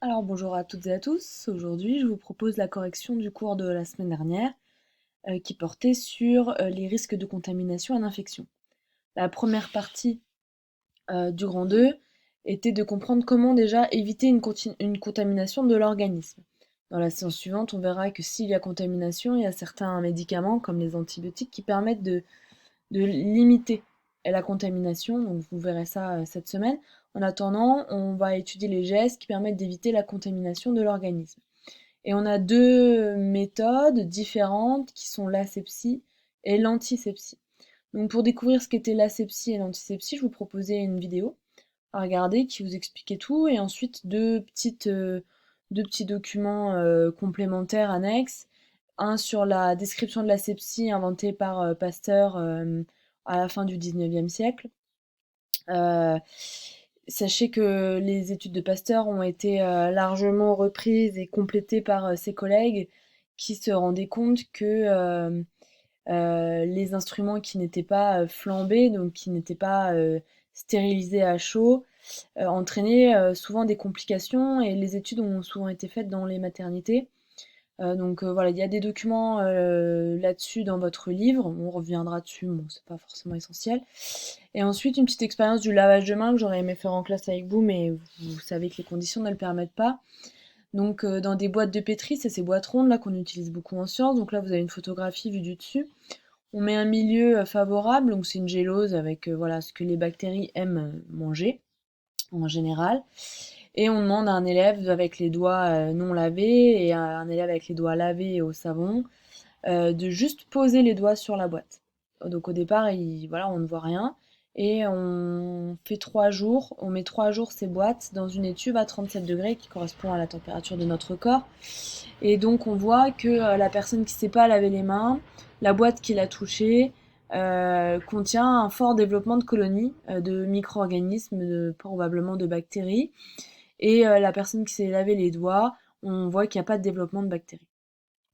Alors bonjour à toutes et à tous. Aujourd'hui, je vous propose la correction du cours de la semaine dernière qui portait sur les risques de contamination et d'infection. La première partie du grand 2 était de comprendre comment déjà éviter une contamination de l'organisme. Dans la séance suivante, on verra que s'il y a contamination, il y a certains médicaments comme les antibiotiques qui permettent de limiter la contamination, donc vous verrez ça cette semaine. En attendant, on va étudier les gestes qui permettent d'éviter la contamination de l'organisme. Et on a deux méthodes différentes qui sont l'asepsie et l'antisepsie. Donc pour découvrir ce qu'était l'asepsie et l'antisepsie, je vous proposais une vidéo à regarder qui vous expliquait tout et ensuite deux petits documents complémentaires annexes. Un sur la description de l'asepsie inventée par Pasteur à la fin du 19e siècle. Euh, Sachez que les études de Pasteur ont été largement reprises et complétées par ses collègues qui se rendaient compte que les instruments qui n'étaient pas flambés, donc qui n'étaient pas stérilisés à chaud, entraînaient souvent des complications et les études ont souvent été faites dans les maternités. Donc voilà, il y a des documents là-dessus dans votre livre, on reviendra dessus, bon, c'est pas forcément essentiel. Et ensuite, une petite expérience du lavage de main que j'aurais aimé faire en classe avec vous, mais vous savez que les conditions ne le permettent pas. Donc dans des boîtes de pétri, c'est ces boîtes rondes là qu'on utilise beaucoup en sciences. Donc là, vous avez une photographie vue du dessus. On met un milieu favorable, donc c'est une gélose avec voilà ce que les bactéries aiment manger en général. Et on demande à un élève avec les doigts non lavés et à un élève avec les doigts lavés au savon de juste poser les doigts sur la boîte. Donc au départ, voilà, on ne voit rien. Et on fait 3 jours, on met 3 jours ces boîtes dans une étuve à 37 degrés qui correspond à la température de notre corps. Et donc on voit que la personne qui ne sait pas laver les mains, la boîte qui l'a touchée, contient un fort développement de colonies de micro-organismes, probablement de bactéries. Et la personne qui s'est lavé les doigts, on voit qu'il n'y a pas de développement de bactéries.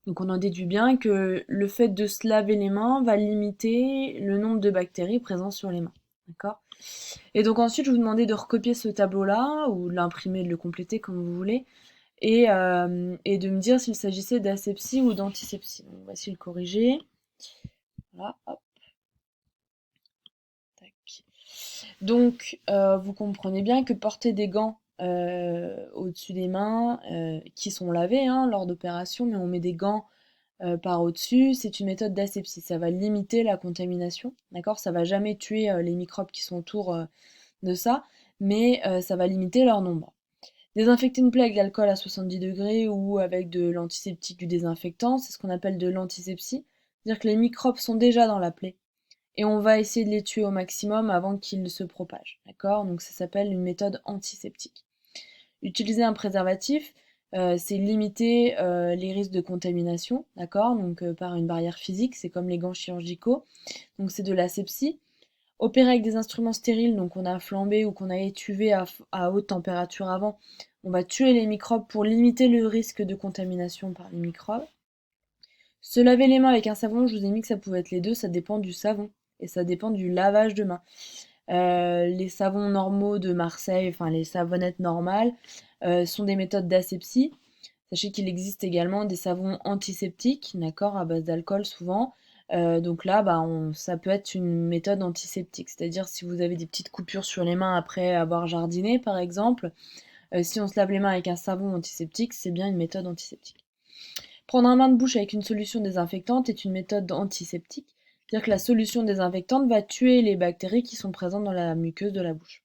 Donc on en déduit bien que le fait de se laver les mains va limiter le nombre de bactéries présentes sur les mains. D'accord? Et donc ensuite, je vous demandais de recopier ce tableau-là, ou de l'imprimer, de le compléter comme vous voulez, et de me dire s'il s'agissait d'asepsie ou d'antisepsie. Donc voici le corrigé. Voilà, hop, tac. Donc vous comprenez bien que porter des gants au-dessus des mains qui sont lavés lors d'opérations, mais on met des gants par au-dessus, c'est une méthode d'asepsie. Ça va limiter la contamination, d'accord? Ça va jamais tuer les microbes qui sont autour de ça, mais ça va limiter leur nombre. Désinfecter une plaie avec de l'alcool à 70 degrés ou avec de l'antiseptique du désinfectant, c'est ce qu'on appelle de l'antisepsie. C'est-à-dire que les microbes sont déjà dans la plaie et on va essayer de les tuer au maximum avant qu'ils se propagent, d'accord? Donc ça s'appelle une méthode antiseptique. Utiliser un préservatif, c'est limiter les risques de contamination, d'accord? Donc par une barrière physique, c'est comme les gants chirurgicaux. Donc c'est de l'asepsie. Opérer avec des instruments stériles, donc on a flambé ou qu'on a étuvé à haute température avant, on va tuer les microbes pour limiter le risque de contamination par les microbes. Se laver les mains avec un savon, je vous ai mis que ça pouvait être les deux, ça dépend du savon et ça dépend du lavage de main. Les savons normaux de Marseille, enfin les savonnettes normales, sont des méthodes d'asepsie. Sachez qu'il existe également des savons antiseptiques, d'accord, à base d'alcool souvent. Donc là, bah, ça peut être une méthode antiseptique. C'est-à-dire si vous avez des petites coupures sur les mains après avoir jardiné, par exemple, si on se lave les mains avec un savon antiseptique, c'est bien une méthode antiseptique. Prendre un bain de bouche avec une solution désinfectante est une méthode antiseptique. C'est-à-dire que la solution désinfectante va tuer les bactéries qui sont présentes dans la muqueuse de la bouche.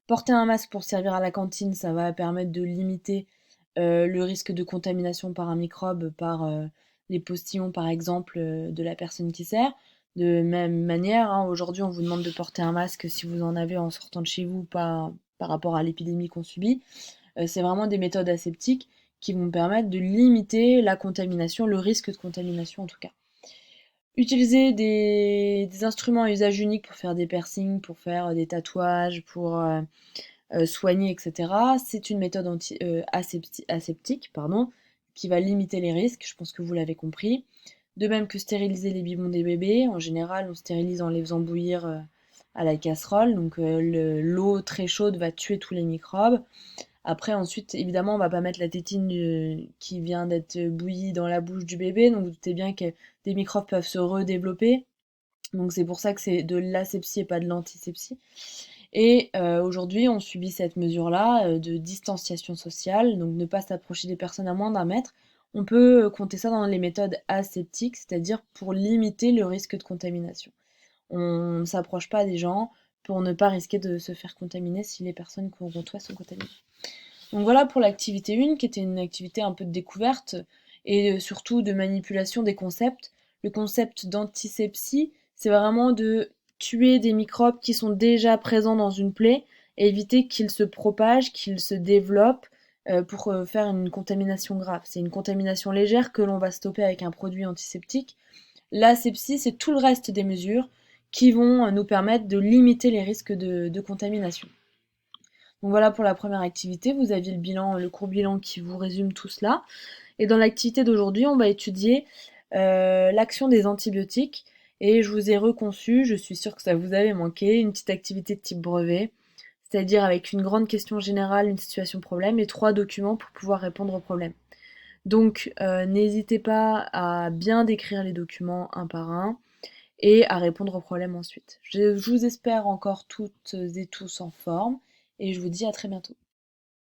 Porter un masque pour servir à la cantine, ça va permettre de limiter le risque de contamination par un microbe, par les postillons par exemple de la personne qui sert. De même manière, aujourd'hui on vous demande de porter un masque si vous en avez en sortant de chez vous, pas par rapport à l'épidémie qu'on subit. C'est vraiment des méthodes aseptiques qui vont permettre de limiter la contamination, le risque de contamination en tout cas. Utiliser des instruments à usage unique pour faire des piercings, pour faire des tatouages, pour soigner, etc. C'est une méthode aseptique, pardon, qui va limiter les risques, je pense que vous l'avez compris. De même que stériliser les biberons des bébés, en général on stérilise en les faisant bouillir à la casserole, donc l'eau très chaude va tuer tous les microbes. Après, ensuite, évidemment, on va pas mettre la tétine qui vient d'être bouillie dans la bouche du bébé, donc vous doutez bien que des microbes peuvent se redévelopper. Donc c'est pour ça que c'est de l'asepsie et pas de l'antisepsie. Et aujourd'hui, on subit cette mesure-là de distanciation sociale, donc ne pas s'approcher des personnes à moins d'un mètre. On peut compter ça dans les méthodes aseptiques, c'est-à-dire pour limiter le risque de contamination. On ne s'approche pas des gens pour ne pas risquer de se faire contaminer si les personnes qu'on côtoie sont contaminées. Donc voilà pour l'activité 1, qui était une activité un peu de découverte et surtout de manipulation des concepts. Le concept d'antisepsie, c'est vraiment de tuer des microbes qui sont déjà présents dans une plaie et éviter qu'ils se propagent, qu'ils se développent pour faire une contamination grave. C'est une contamination légère que l'on va stopper avec un produit antiseptique. L'asepsie, c'est tout le reste des mesures qui vont nous permettre de limiter les risques de contamination. Donc voilà pour la première activité, vous aviez le bilan, le court bilan qui vous résume tout cela. Et dans l'activité d'aujourd'hui, on va étudier l'action des antibiotiques. Et je vous ai reconçu, je suis sûre que ça vous avait manqué, une petite activité de type brevet, c'est-à-dire avec une grande question générale, une situation problème et 3 documents pour pouvoir répondre au problème. Donc n'hésitez pas à bien décrire les documents un par un et à répondre aux problèmes ensuite. Je vous espère encore toutes et tous en forme et je vous dis à très bientôt.